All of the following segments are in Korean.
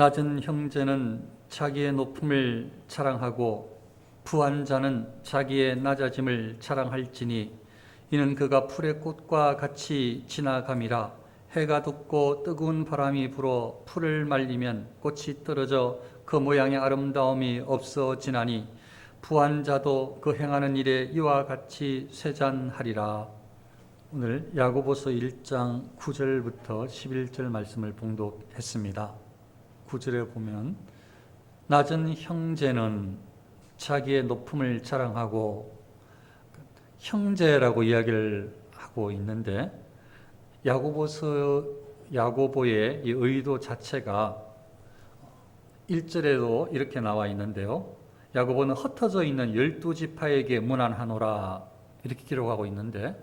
낮은 형제는 자기의 높음을 자랑하고 부한 자는 자기의 낮아짐을 자랑할지니 이는 그가 풀의 꽃과 같이 지나감이라. 해가 돋고 뜨거운 바람이 불어 풀을 말리면 꽃이 떨어져 그 모양의 아름다움이 없어지나니 부한 자도 그 행하는 일에 이와 같이 쇠잔하리라. 오늘 야고보서 1장 9절부터 11절 말씀을 봉독했습니다. 9절에 보면 낮은 형제는 자기의 높음을 자랑하고, 형제라고 이야기를 하고 있는데 야고보의 이 의도 자체가 1절에도 이렇게 나와 있는데요. 야고보는 흩어져 있는 12지파에게 문안하노라 이렇게 기록하고 있는데,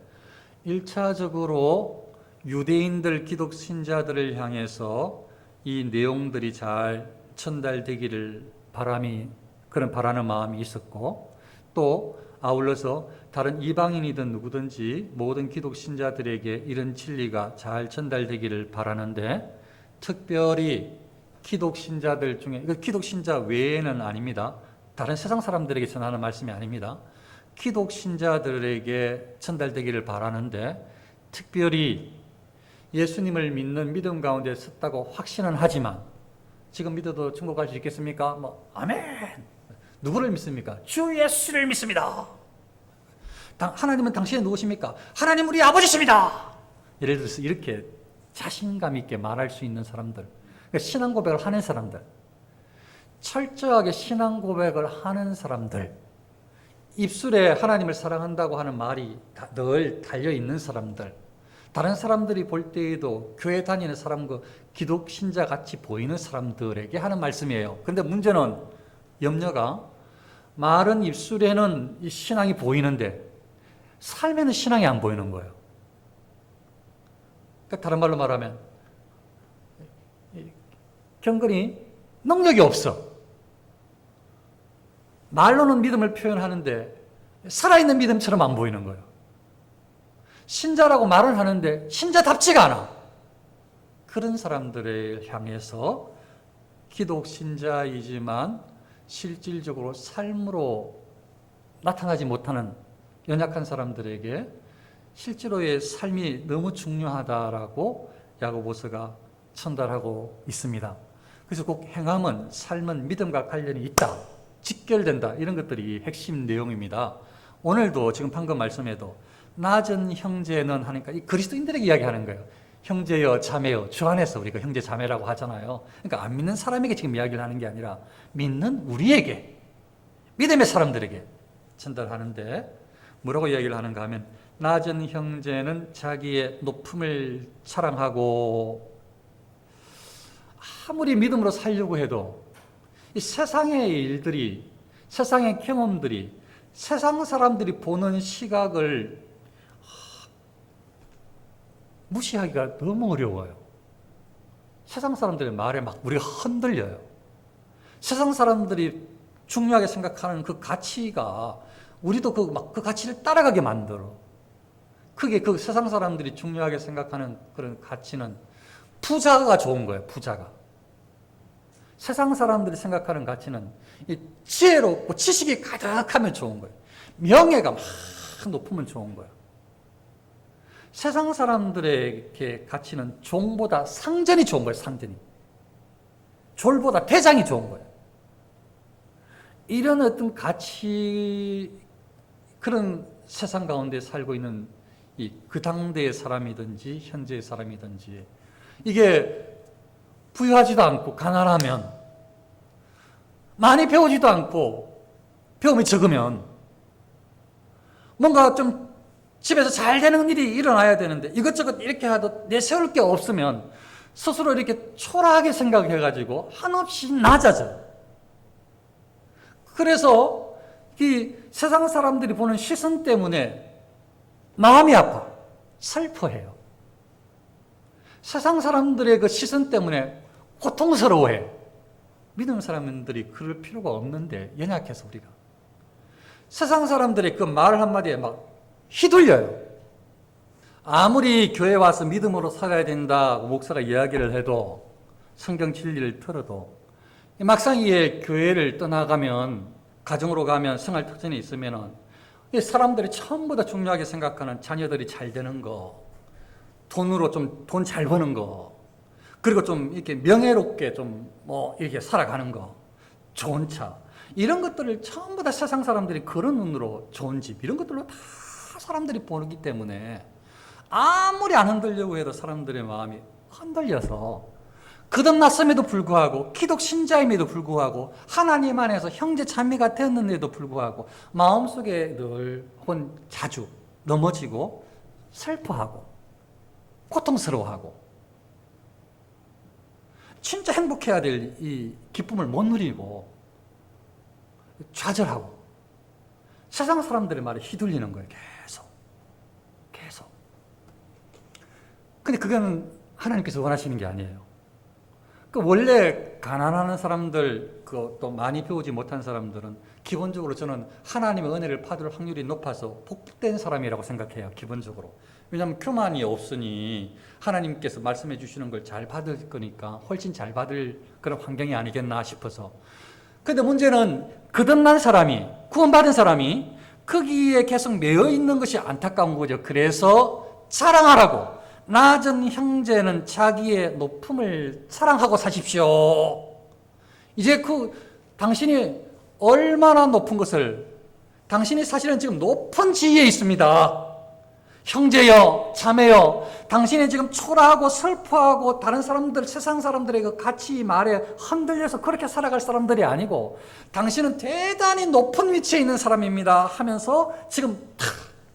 1차적으로 유대인들 기독 신자들을 향해서 이 내용들이 잘 전달되기를 그런 바라는 마음이 있었고, 또 아울러서 다른 이방인이든 누구든지 모든 기독 신자들에게 이런 진리가 잘 전달되기를 바라는데, 특별히 기독 신자들 중에, 기독 신자 외에는 아닙니다. 다른 세상 사람들에게 전하는 말씀이 아닙니다. 기독 신자들에게 전달되기를 바라는데, 특별히 예수님을 믿는 믿음 가운데 섰다고 확신은 하지만 지금 믿어도 천국 갈 수 있겠습니까? 아멘. 누구를 믿습니까? 주 예수를 믿습니다. 하나님은 당신이 누구십니까? 하나님 우리 아버지십니다. 예를 들어서 이렇게 자신감 있게 말할 수 있는 사람들, 그러니까 신앙 고백을 하는 사람들, 철저하게 신앙 고백을 하는 사람들, 입술에 하나님을 사랑한다고 하는 말이 늘 달려있는 사람들, 다른 사람들이 볼 때에도 교회 다니는 사람과 기독 신자 같이 보이는 사람들에게 하는 말씀이에요. 그런데 문제는, 염려가, 말은 입술에는 이 신앙이 보이는데 삶에는 신앙이 안 보이는 거예요. 그러니까 다른 말로 말하면 경건이 능력이 없어. 말로는 믿음을 표현하는데 살아있는 믿음처럼 안 보이는 거예요. 신자라고 말을 하는데 신자답지가 않아. 그런 사람들을 향해서 기독 신자이지만 실질적으로 삶으로 나타나지 못하는 연약한 사람들에게 실제로의 삶이 너무 중요하다라고 야고보서가 전달하고 있습니다. 그래서 꼭 행함은, 삶은 믿음과 관련이 있다, 직결된다, 이런 것들이 핵심 내용입니다. 오늘도 지금 방금 말씀에도 낮은 형제는 하니까 이 그리스도인들에게 이야기하는 거예요. 형제여 자매여, 주 안에서 우리가 형제 자매라고 하잖아요. 그러니까 안 믿는 사람에게 지금 이야기를 하는 게 아니라 믿는 우리에게, 믿음의 사람들에게 전달하는데, 뭐라고 이야기를 하는가 하면 낮은 형제는 자기의 높음을 자랑하고, 아무리 믿음으로 살려고 해도 이 세상의 일들이, 세상의 경험들이, 세상 사람들이 보는 시각을 무시하기가 너무 어려워요. 세상 사람들의 말에 막 우리가 흔들려요. 세상 사람들이 중요하게 생각하는 그 가치가 우리도 그 가치를 따라가게 만들어. 크게 그 세상 사람들이 중요하게 생각하는 그런 가치는 부자가 좋은 거예요, 부자가. 세상 사람들이 생각하는 가치는 지혜롭고 지식이 가득하면 좋은 거예요. 명예가 막 높으면 좋은 거예요. 세상 사람들의 가치는 종보다 상전이 좋은 거예요, 상전이. 졸보다 대장이 좋은 거예요. 이런 어떤 가치, 그런 세상 가운데 살고 있는 그 당대의 사람이든지 현재의 사람이든지, 이게 부유하지도 않고 가난하면, 많이 배우지도 않고 배움이 적으면, 뭔가 좀 집에서 잘 되는 일이 일어나야 되는데 이것저것 이렇게 하도 내세울 게 없으면 스스로 이렇게 초라하게 생각해가지고 한없이 낮아져요. 그래서 이 세상 사람들이 보는 시선 때문에 마음이 아파, 슬퍼해요. 세상 사람들의 그 시선 때문에 고통스러워해. 믿는 사람들이 그럴 필요가 없는데, 연약해서 우리가. 세상 사람들의 그 말 한마디에 막 휘둘려요. 아무리 교회 와서 믿음으로 살아야 된다고 목사가 이야기를 해도 성경 진리를 들어도 막상 이 교회를 떠나가면, 가정으로 가면, 생활터전에 있으면은 이 사람들이 전부 다 중요하게 생각하는 자녀들이 잘 되는 거, 돈으로 좀 돈 잘 버는 거, 그리고 좀 이렇게 명예롭게 좀 뭐 이렇게 살아가는 거, 좋은 차, 이런 것들을 전부 다 세상 사람들이 그런 눈으로, 좋은 집, 이런 것들로 다 사람들이 보기 때문에 아무리 안 흔들려고 해도 사람들의 마음이 흔들려서, 거듭났음에도 불구하고, 기독 신자임에도 불구하고, 하나님 안에서 형제 자매가 되었는데도 불구하고 마음속에 늘 혹은 자주 넘어지고 슬퍼하고 고통스러워하고, 진짜 행복해야 될 이 기쁨을 못 누리고 좌절하고 세상 사람들의 말에 휘둘리는 거예요. 계속. 근데 그건 하나님께서 원하시는 게 아니에요. 그 원래 가난한 사람들, 또 많이 배우지 못한 사람들은 기본적으로 저는 하나님의 은혜를 받을 확률이 높아서 복된 사람이라고 생각해요. 기본적으로. 왜냐하면 교만이 없으니 하나님께서 말씀해 주시는 걸 잘 받을 거니까 훨씬 잘 받을 그런 환경이 아니겠나 싶어서. 근데 문제는 거듭난 사람이, 구원받은 사람이 거기에 계속 매여 있는 것이 안타까운 거죠. 그래서 자랑하라고, 낮은 형제는 자기의 높음을 자랑하고 사십시오. 이제 당신이 얼마나 높은 것을, 당신이 사실은 지금 높은 지위에 있습니다. 형제여, 자매여, 당신이 지금 초라하고 슬퍼하고 다른 사람들, 세상 사람들의 그 가치 말에 흔들려서 그렇게 살아갈 사람들이 아니고, 당신은 대단히 높은 위치에 있는 사람입니다 하면서 지금 탁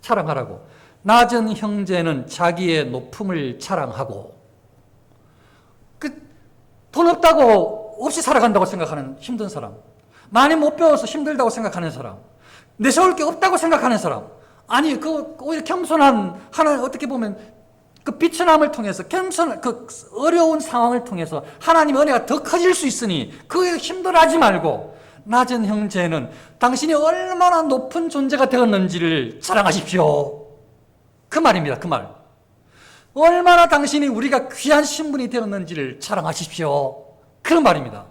자랑하라고. 낮은 형제는 자기의 높음을 자랑하고, 돈 없다고 없이 살아간다고 생각하는 힘든 사람, 많이 못 배워서 힘들다고 생각하는 사람, 내세울 게 없다고 생각하는 사람, 아니 오히려 겸손한 하나님, 어떻게 보면 그 비천함을 통해서, 겸손한 그 어려운 상황을 통해서 하나님의 은혜가 더 커질 수 있으니 그에 힘들어하지 말고, 낮은 형제는 당신이 얼마나 높은 존재가 되었는지를 자랑하십시오. 그 말입니다. 그 말. 얼마나 당신이 우리가 귀한 신분이 되었는지를 자랑하십시오. 그런 말입니다.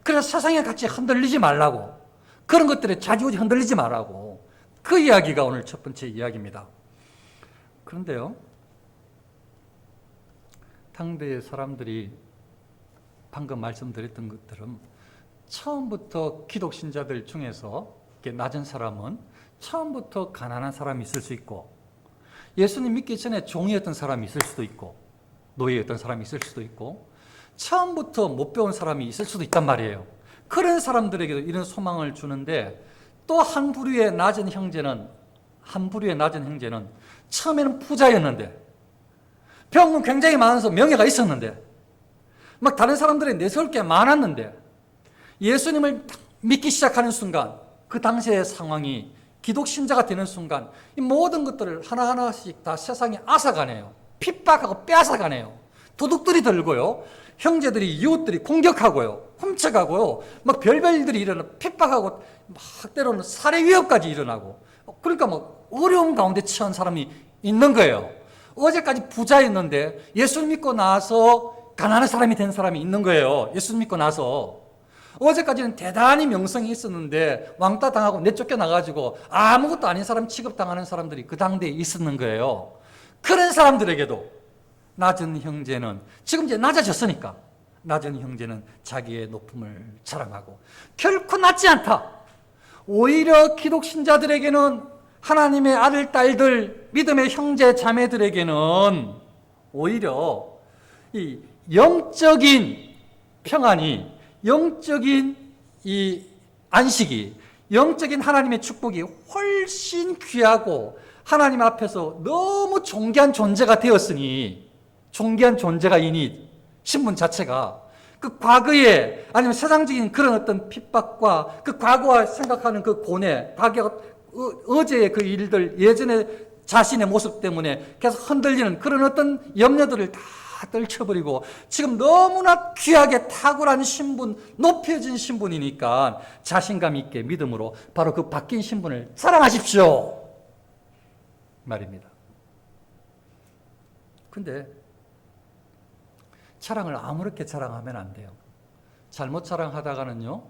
그래서 세상에 같이 흔들리지 말라고, 그런 것들에 자주지 흔들리지 말라고, 그 이야기가 오늘 첫 번째 이야기입니다. 그런데요, 당대의 사람들이 방금 말씀드렸던 것들은 처음부터 기독 신자들 중에서 낮은 사람은 처음부터 가난한 사람이 있을 수 있고, 예수님 믿기 전에 종이었던 사람이 있을 수도 있고, 노예였던 사람이 있을 수도 있고, 처음부터 못 배운 사람이 있을 수도 있단 말이에요. 그런 사람들에게도 이런 소망을 주는데, 또 한 부류의 낮은 형제는 처음에는 부자였는데, 병은 굉장히 많아서 명예가 있었는데, 막 다른 사람들이 내세울 게 많았는데, 예수님을 믿기 시작하는 순간, 그 당시의 상황이 기독 신자가 되는 순간 이 모든 것들을 하나하나씩 다 세상에 앗아가네요. 핍박하고 빼앗아가네요. 도둑들이 들고요, 형제들이, 이웃들이 공격하고요, 훔쳐가고요, 막 별별 일들이 일어나고, 핍박하고, 막 때로는 살해 위협까지 일어나고, 그러니까 막 어려운 가운데 처한 사람이 있는 거예요. 어제까지 부자였는데 예수 믿고 나서 가난한 사람이 된 사람이 있는 거예요. 예수 믿고 나서. 어제까지는 대단히 명성이 있었는데 왕따 당하고 내쫓겨 나가지고 아무것도 아닌 사람 취급당하는 사람들이 그 당대에 있었는 거예요. 그런 사람들에게도 낮은 형제는, 지금 이제 낮아졌으니까 낮은 형제는 자기의 높음을 자랑하고, 결코 낮지 않다. 오히려 기독 신자들에게는, 하나님의 아들, 딸들, 믿음의 형제, 자매들에게는 오히려 이 영적인 평안이, 영적인 이 안식이, 영적인 하나님의 축복이 훨씬 귀하고 하나님 앞에서 너무 존귀한 존재가 되었으니, 존귀한 존재가 이니 신분 자체가 그 과거에, 아니면 세상적인 그런 어떤 핍박과 그 과거와 생각하는 그 고뇌, 어제의 그 일들, 예전의 자신의 모습 때문에 계속 흔들리는 그런 어떤 염려들을 다 떨쳐버리고, 지금 너무나 귀하게 탁월한 신분, 높여진 신분이니까 자신감 있게 믿음으로 바로 그 바뀐 신분을 자랑하십시오 말입니다. 근데 자랑을 아무렇게 자랑하면 안 돼요. 잘못 자랑하다가는요,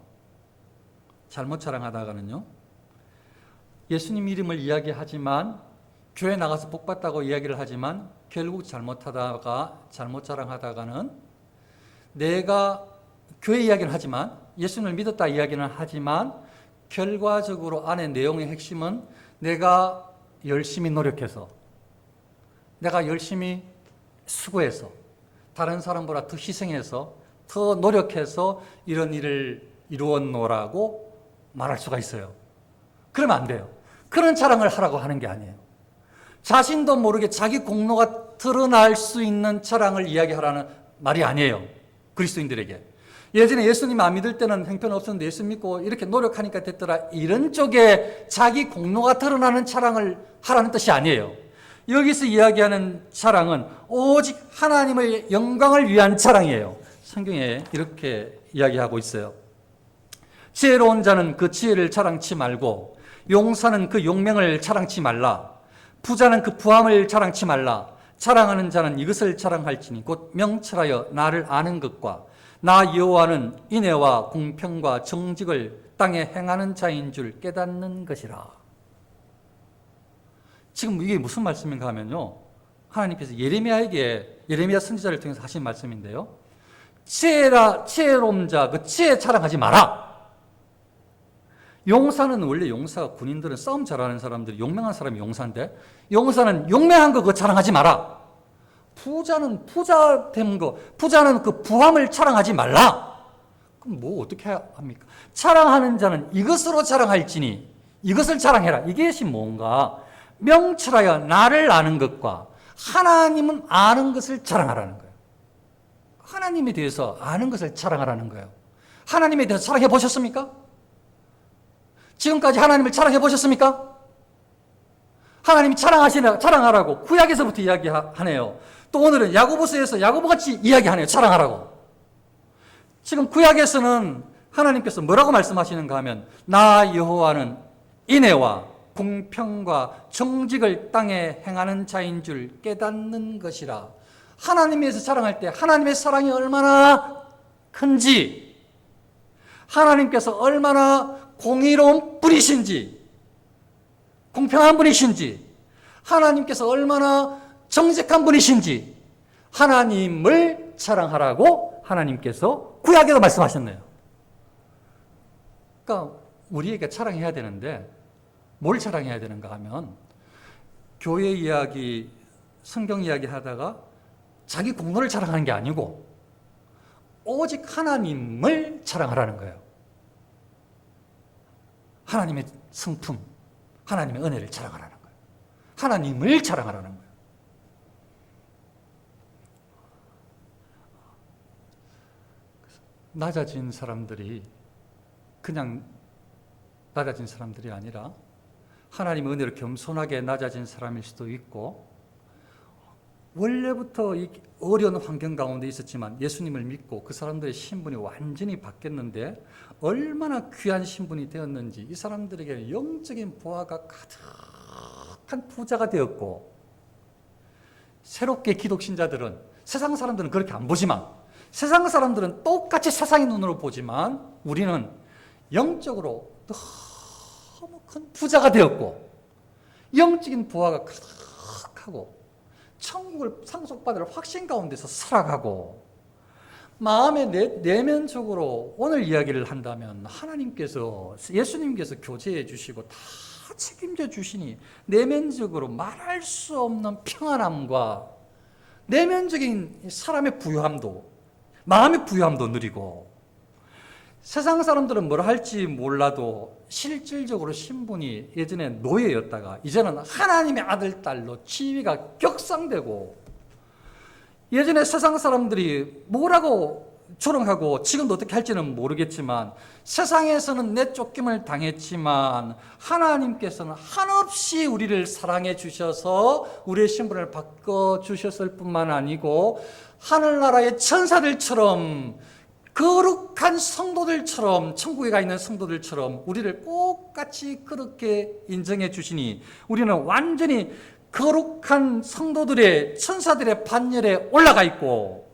예수님 이름을 이야기하지만, 교회 나가서 복 받다고 이야기를 하지만, 결국 잘못 자랑하다가는 내가 교회 이야기는 하지만, 예수님을 믿었다 이야기는 하지만, 결과적으로 안에 내용의 핵심은 내가 열심히 노력해서, 내가 열심히 수고해서, 다른 사람보다 더 희생해서, 더 노력해서 이런 일을 이루었노라고 말할 수가 있어요. 그러면 안 돼요. 그런 자랑을 하라고 하는 게 아니에요. 자신도 모르게 자기 공로가 드러날 수 있는 자랑을 이야기하라는 말이 아니에요. 그리스도인들에게. 예전에 예수님 안 믿을 때는 형편없었는데 예수 믿고 이렇게 노력하니까 됐더라, 이런 쪽에 자기 공로가 드러나는 자랑을 하라는 뜻이 아니에요. 여기서 이야기하는 자랑은 오직 하나님의 영광을 위한 자랑이에요. 성경에 이렇게 이야기하고 있어요. 지혜로운 자는 그 지혜를 자랑치 말고, 용사는 그 용맹을 자랑치 말라. 부자는 그 부함을 자랑치 말라. 자랑하는 자는 이것을 자랑할지니 곧 명철하여 나를 아는 것과 나 여호와는 인애와 공평과 정직을 땅에 행하는 자인 줄 깨닫는 것이라. 지금 이게 무슨 말씀인가 하면요, 하나님께서 예레미야 선지자를 통해서 하신 말씀인데요, 지혜로운 자, 그 지혜 자랑하지 마라. 용사는, 원래 용사가, 군인들은 싸움 잘하는 사람들이, 용맹한 사람이 용사인데, 용사는 용맹한 거 그거 자랑하지 마라. 부자는 부자된 거, 부자는 그 부함을 자랑하지 말라. 그럼 뭐 어떻게 합니까? 자랑하는 자는 이것으로 자랑할지니 이것을 자랑해라. 이것이 뭔가? 명철하여 나를 아는 것과 하나님은 아는 것을 자랑하라는 거예요. 하나님에 대해서 아는 것을 자랑하라는 거예요. 하나님에 대해서 자랑해 보셨습니까? 지금까지 하나님을 자랑해 보셨습니까? 하나님이 자랑하라고 구약에서부터 이야기하네요. 또 오늘은 야고보서에서 야고보같이 이야기하네요. 자랑하라고. 지금 구약에서는 하나님께서 뭐라고 말씀하시는가 하면, 나 여호와는 인애와 공평과 정직을 땅에 행하는 자인 줄 깨닫는 것이라. 하나님에서 자랑할 때 하나님의 사랑이 얼마나 큰지, 하나님께서 얼마나 공의로운 분이신지, 공평한 분이신지, 하나님께서 얼마나 정직한 분이신지, 하나님을 자랑하라고 하나님께서 구약에도 말씀하셨네요. 그러니까 우리에게 자랑해야 되는데 뭘 자랑해야 되는가 하면, 교회 이야기, 성경 이야기 하다가 자기 공로를 자랑하는 게 아니고 오직 하나님을 자랑하라는 거예요. 하나님의 성품, 하나님의 은혜를 자랑하라는 거예요. 하나님을 자랑하라는 거예요. 낮아진 사람들이 그냥 낮아진 사람들이 아니라 하나님의 은혜로 겸손하게 낮아진 사람일 수도 있고, 원래부터 이 어려운 환경 가운데 있었지만 예수님을 믿고 그 사람들의 신분이 완전히 바뀌었는데 얼마나 귀한 신분이 되었는지, 이 사람들에게 영적인 보화가 가득한 부자가 되었고, 새롭게 기독신자들은, 세상 사람들은 그렇게 안 보지만, 세상 사람들은 똑같이 세상의 눈으로 보지만 우리는 영적으로 너무 큰 부자가 되었고, 영적인 부화가 가득하고, 천국을 상속받을 확신 가운데서 살아가고, 마음의 내면적으로 오늘 이야기를 한다면 하나님께서, 예수님께서 교제해 주시고 다 책임져 주시니 내면적으로 말할 수 없는 평안함과 내면적인 사람의 부유함도, 마음의 부유함도 누리고, 세상 사람들은 뭘 할지 몰라도 실질적으로 신분이 예전에 노예였다가 이제는 하나님의 아들, 딸로 지위가 격상되고, 예전에 세상 사람들이 뭐라고 조롱하고 지금도 어떻게 할지는 모르겠지만 세상에서는 내쫓김을 당했지만 하나님께서는 한없이 우리를 사랑해 주셔서 우리의 신분을 바꿔주셨을 뿐만 아니고 하늘나라의 천사들처럼, 거룩한 성도들처럼, 천국에 가 있는 성도들처럼 우리를 똑같이 그렇게 인정해 주시니 우리는 완전히 거룩한 성도들의, 천사들의 반열에 올라가 있고,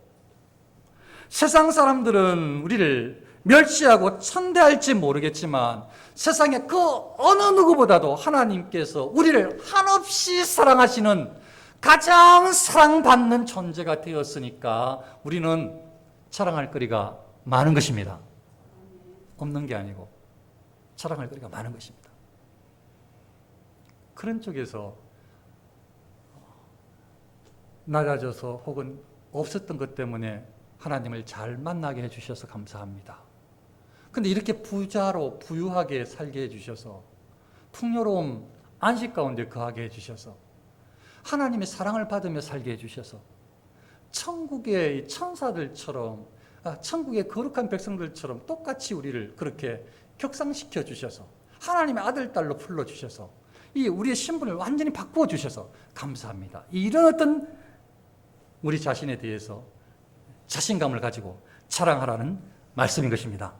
세상 사람들은 우리를 멸시하고 천대할지 모르겠지만 세상의 그 어느 누구보다도 하나님께서 우리를 한없이 사랑하시는 가장 사랑받는 존재가 되었으니까 우리는 자랑할 거리가 많은 것입니다. 없는 게 아니고 자랑할 거리가 많은 것입니다. 그런 쪽에서 낮아져서 혹은 없었던 것 때문에 하나님을 잘 만나게 해주셔서 감사합니다. 근데 이렇게 부자로 부유하게 살게 해주셔서 풍요로움 안식 가운데 거하게 해주셔서 하나님의 사랑을 받으며 살게 해주셔서 천국의 천사들처럼 천국의 거룩한 백성들처럼 똑같이 우리를 그렇게 격상시켜 주셔서 하나님의 아들, 딸로 불러주셔서 이 우리의 신분을 완전히 바꾸어 주셔서 감사합니다. 이런 어떤 우리 자신에 대해서 자신감을 가지고 자랑하라는 말씀인 것입니다.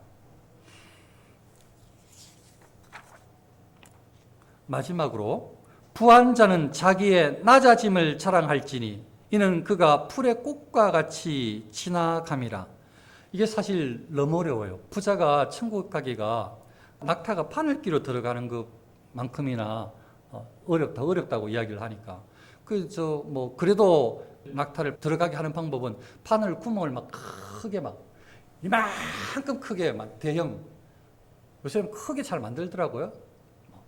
마지막으로 부한 자는 자기의 낮아짐을 자랑할지니 이는 그가 풀의 꽃과 같이 지나감이라. 이게 사실 너무 어려워요. 부자가 천국 가기가 낙타가 바늘기로 들어가는 것만큼이나 어렵다고 이야기를 하니까 그래도 낙타를 들어가게 하는 방법은 바늘 구멍을 막 크게 이만큼 크게 대형 요새는 크게 잘 만들더라고요.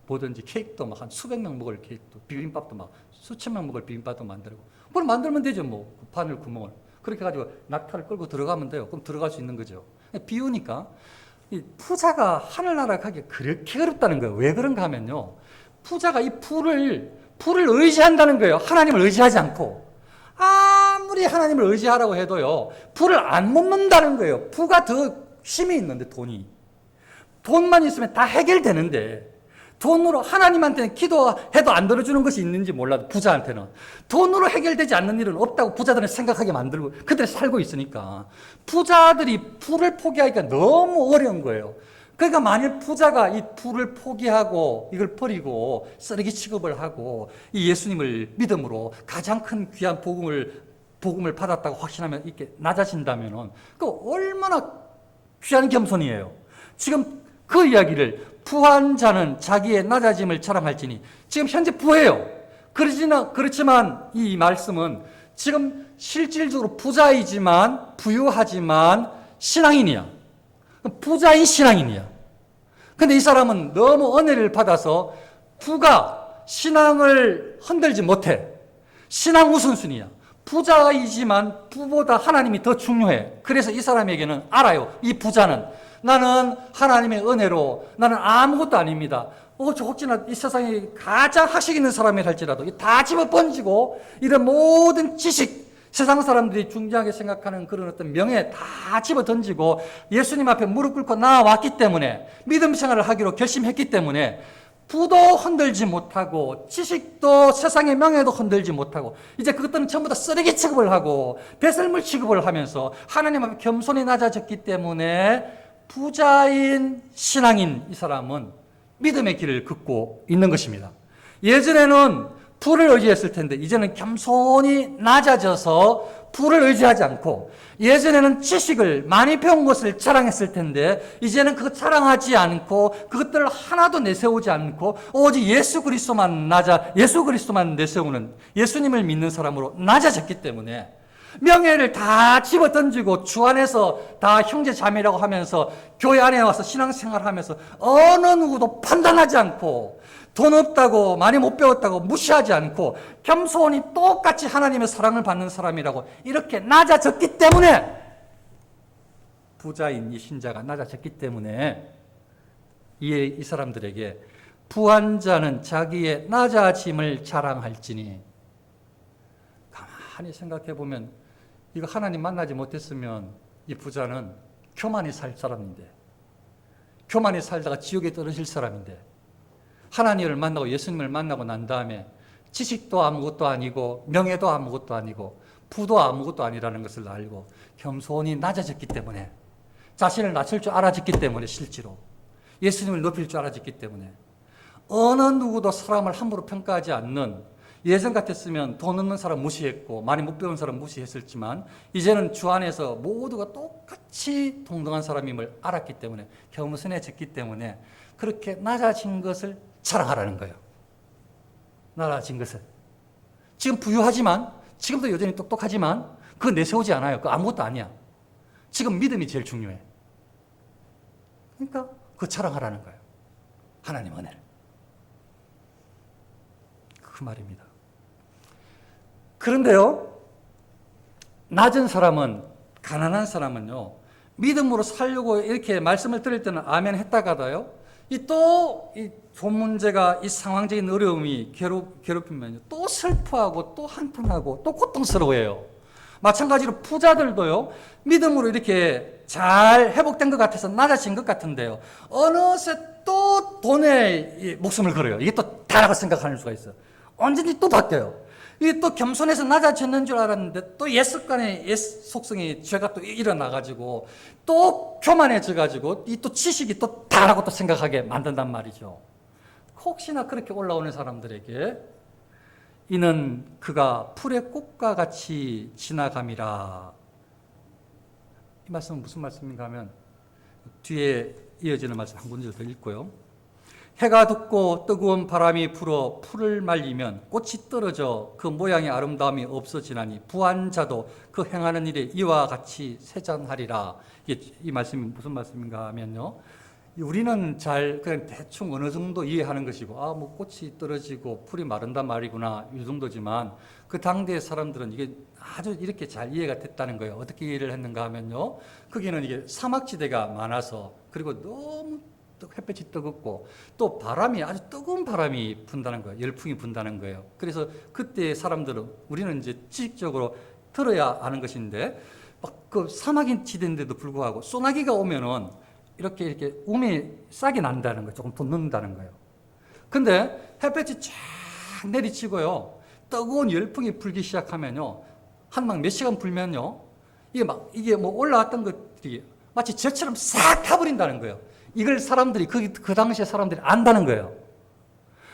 뭐든지 케이크도 한 수백 명 먹을 케이크도 비빔밥도 수천 명 먹을 비빔밥도 만들고 그걸 만들면 되죠. 그 바늘 구멍을 그렇게 해가지고 낙타를 끌고 들어가면 돼요. 그럼 들어갈 수 있는 거죠. 비우니까 이 부자가 하늘나라 가기 그렇게 어렵다는 거예요. 왜 그런가 하면요, 부자가 이 풀을 의지한다는 거예요. 하나님을 의지하지 않고. 아무리 하나님을 의지하라고 해도요, 풀을 안 먹는다는 거예요. 부가 더 힘이 있는데 돈만 있으면 다 해결되는데 돈으로 하나님한테는 기도해도 안 들어주는 것이 있는지 몰라도 부자한테는 돈으로 해결되지 않는 일은 없다고 부자들은 생각하게 만들고 그들이 살고 있으니까 부자들이 풀을 포기하기가 너무 어려운 거예요. 그러니까 만일 부자가 이 풀을 포기하고 이걸 버리고 쓰레기 취급을 하고 이 예수님을 믿음으로 가장 큰 귀한 복음을 받았다고 확신하면 이렇게 낮아진다면은 그 얼마나 귀한 겸손이에요. 지금 그 이야기를 부한 자는 자기의 낮아짐을 자랑할지니 지금 현재 부해요. 그렇지만 이 말씀은 지금 실질적으로 부자이지만 부유하지만 신앙인이야. 부자인 신앙인이야. 근데 이 사람은 너무 은혜를 받아서 부가 신앙을 흔들지 못해. 신앙 우선순위야. 부자이지만 부보다 하나님이 더 중요해. 그래서 이 사람에게는 알아요. 이 부자는 나는 하나님의 은혜로 나는 아무것도 아닙니다. 혹시나 이 세상에 가장 학식 있는 사람이 할지라도 다 집어 번지고 이런 모든 지식, 세상 사람들이 중요하게 생각하는 그런 어떤 명예 다 집어 던지고 예수님 앞에 무릎 꿇고 나왔기 때문에 믿음 생활을 하기로 결심했기 때문에 부도 흔들지 못하고 지식도 세상의 명예도 흔들지 못하고 이제 그것들은 전부 다 쓰레기 취급을 하고 배설물 취급을 하면서 하나님 앞에 겸손히 낮아졌기 때문에 부자인 신앙인 이 사람은 믿음의 길을 걷고 있는 것입니다. 예전에는 부를 의지했을 텐데 이제는 겸손히 낮아져서 부를 의지하지 않고 예전에는 지식을 많이 배운 것을 자랑했을 텐데 이제는 그거 자랑하지 않고 그것들을 하나도 내세우지 않고 오직 예수 그리스도만 내세우는 예수님을 믿는 사람으로 낮아졌기 때문에 명예를 다 집어던지고 주 안에서 다 형제 자매라고 하면서 교회 안에 와서 신앙생활을 하면서 어느 누구도 판단하지 않고 돈 없다고 많이 못 배웠다고 무시하지 않고 겸손히 똑같이 하나님의 사랑을 받는 사람이라고 이렇게 낮아졌기 때문에 부자인 이 신자가 낮아졌기 때문에 이 사람들에게 부한 자는 자기의 낮아짐을 자랑할지니 가만히 생각해 보면 이거 하나님 만나지 못했으면 이 부자는 교만히 살 사람인데 교만히 살다가 지옥에 떨어질 사람인데 하나님을 만나고 예수님을 만나고 난 다음에 지식도 아무것도 아니고 명예도 아무것도 아니고 부도 아무것도 아니라는 것을 알고 겸손히 낮아졌기 때문에 자신을 낮출 줄 알아졌기 때문에 실제로 예수님을 높일 줄 알아졌기 때문에 어느 누구도 사람을 함부로 평가하지 않는 예전 같았으면 돈 없는 사람 무시했고 많이 못 배운 사람 무시했을지만 이제는 주 안에서 모두가 똑같이 동등한 사람임을 알았기 때문에 겸손해졌기 때문에 그렇게 낮아진 것을 자랑하라는 거예요. 낮아진 것을. 지금 부유하지만 지금도 여전히 똑똑하지만 그거 내세우지 않아요. 그거 아무것도 아니야. 지금 믿음이 제일 중요해. 그러니까 그거 자랑하라는 거예요. 하나님 은혜를. 그 말입니다. 그런데요, 낮은 사람은, 가난한 사람은요, 믿음으로 살려고 이렇게 말씀을 드릴 때는 아멘 했다가도요, 이 돈 문제가, 이 상황적인 어려움이 괴롭히면요, 또 슬퍼하고, 또 한탄하고, 또 고통스러워해요. 마찬가지로 부자들도요, 믿음으로 이렇게 잘 회복된 것 같아서 낮아진 것 같은데요, 어느새 또 돈에 목숨을 걸어요. 이게 또 다라고 생각하는 수가 있어요. 언제든지 또 바뀌어요. 이게 또 겸손해서 낮아졌는 줄 알았는데 또 옛 습관의 옛 속성이 죄가 또 일어나가지고 또 교만해져가지고 이 또 지식이 또 다라고 또 생각하게 만든단 말이죠. 혹시나 그렇게 올라오는 사람들에게 이는 그가 풀의 꽃과 같이 지나감이라. 이 말씀은 무슨 말씀인가 하면 뒤에 이어지는 말씀 한 군절 더 읽고요. 해가 돋고 뜨거운 바람이 불어 풀을 말리면 꽃이 떨어져 그 모양의 아름다움이 없어지나니 부한 자도 그 행하는 일에 이와 같이 세잔하리라. 이 말씀이 무슨 말씀인가 하면요, 우리는 잘 그냥 대충 어느 정도 이해하는 것이고 뭐 꽃이 떨어지고 풀이 마른단 말이구나 이 정도지만 그 당대의 사람들은 이게 아주 이렇게 잘 이해가 됐다는 거예요. 어떻게 이해를 했는가 하면요, 거기는 이게 사막지대가 많아서 그리고 너무 햇볕이 뜨겁고 또 바람이 아주 뜨거운 바람이 분다는 거예요. 열풍이 분다는 거예요. 그래서 그때 사람들은 우리는 이제 지식적으로 들어야 아는 것인데 막 그 사막인 지대인데도 불구하고 소나기가 오면은 이렇게 움이 싹이 난다는 거예요. 조금 돋는다는 거예요. 근데 햇볕이 쫙 내리치고요, 뜨거운 열풍이 불기 시작하면요, 한 몇 시간 불면요, 이게 뭐 올라왔던 것들이 마치 젖처럼 싹 타버린다는 거예요. 이걸 사람들이 그 당시에 사람들이 안다는 거예요.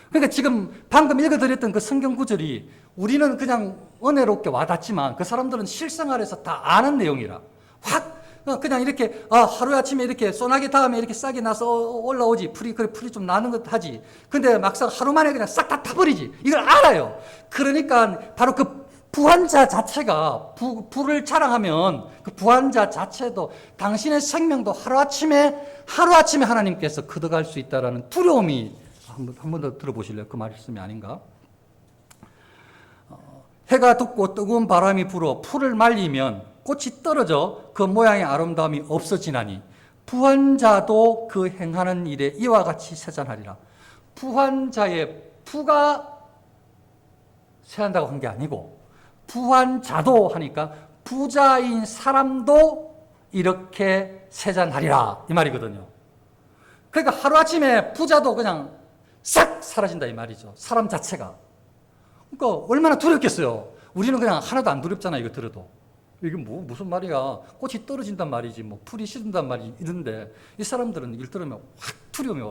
그러니까 지금 방금 읽어드렸던 그 성경 구절이 우리는 그냥 은혜롭게 와닿지만 그 사람들은 실생활에서 다 아는 내용이라 확 그냥 이렇게 하루 아침에 이렇게 소나기 다음에 이렇게 싹이 나서 올라오지 풀이 좀 나는 것 하지. 근데 막상 하루 만에 그냥 싹 다 타버리지. 이걸 알아요. 그러니까 바로 그 부한자 자체가 부를 자랑하면 그 부한자 자체도 당신의 생명도 하루아침에 하나님께서 걷어갈 수 있다라는 두려움이 한 번 더 들어보실래요? 그 말씀이 아닌가? 해가 돋고 뜨거운 바람이 불어 풀을 말리면 꽃이 떨어져 그 모양의 아름다움이 없어지나니 부한 자도 그 행하는 일에 이와 같이 세잔하리라. 부한 자의 부가 세한다고 한 게 아니고 부한 자도 하니까 부자인 사람도 이렇게 세잔하리라 이 말이거든요. 그러니까 하루아침에 부자도 그냥 싹 사라진다 이 말이죠. 사람 자체가. 그러니까 얼마나 두렵겠어요. 우리는 그냥 하나도 안 두렵잖아. 이거 들어도 이게 무슨 말이야. 꽃이 떨어진단 말이지 뭐 풀이 시든단 말이지 이런데 이 사람들은 이걸 들으면 확 두려움이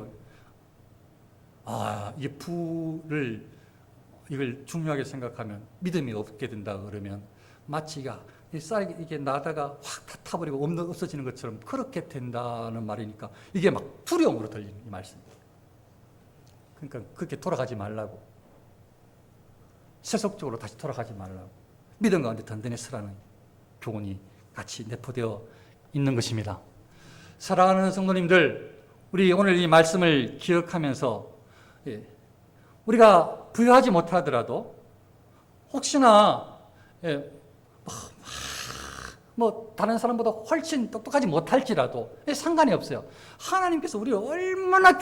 와요. 이게 이걸 중요하게 생각하면 믿음이 없게 된다 그러면 마치 이게 나다가 확 타버리고 없어지는 것처럼 그렇게 된다는 말이니까 이게 막 두려움으로 들리는 이 말씀입니다. 그러니까 그렇게 돌아가지 말라고, 세속적으로 다시 돌아가지 말라고, 믿음 가운데 든든히 서라는 교훈이 같이 내포되어 있는 것입니다. 사랑하는 성도님들, 우리 오늘 이 말씀을 기억하면서 우리가 부유하지 못하더라도 혹시나 뭐 다른 사람보다 훨씬 똑똑하지 못할지라도 상관이 없어요. 하나님께서 우리를 얼마나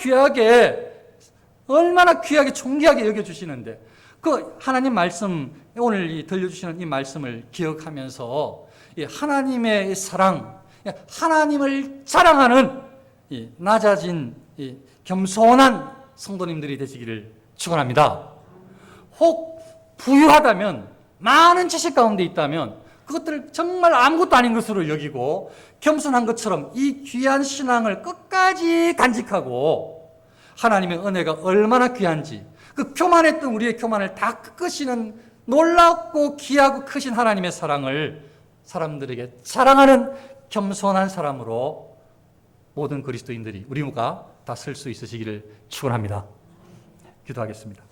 귀하게 존귀하게 여겨주시는데 그 하나님 말씀, 오늘 들려주시는 이 말씀을 기억하면서 하나님의 사랑, 하나님을 자랑하는 낮아진 겸손한 성도님들이 되시기를 축원합니다. 혹 부유하다면, 많은 지식 가운데 있다면 그것들을 정말 아무것도 아닌 것으로 여기고 겸손한 것처럼 이 귀한 신앙을 끝까지 간직하고 하나님의 은혜가 얼마나 귀한지, 그 교만했던 우리의 교만을 다 꺾으시는 놀랍고 귀하고 크신 하나님의 사랑을 사람들에게 자랑하는 겸손한 사람으로 모든 그리스도인들이 우리 모두가 다 설 수 있으시기를 축원합니다. 기도하겠습니다.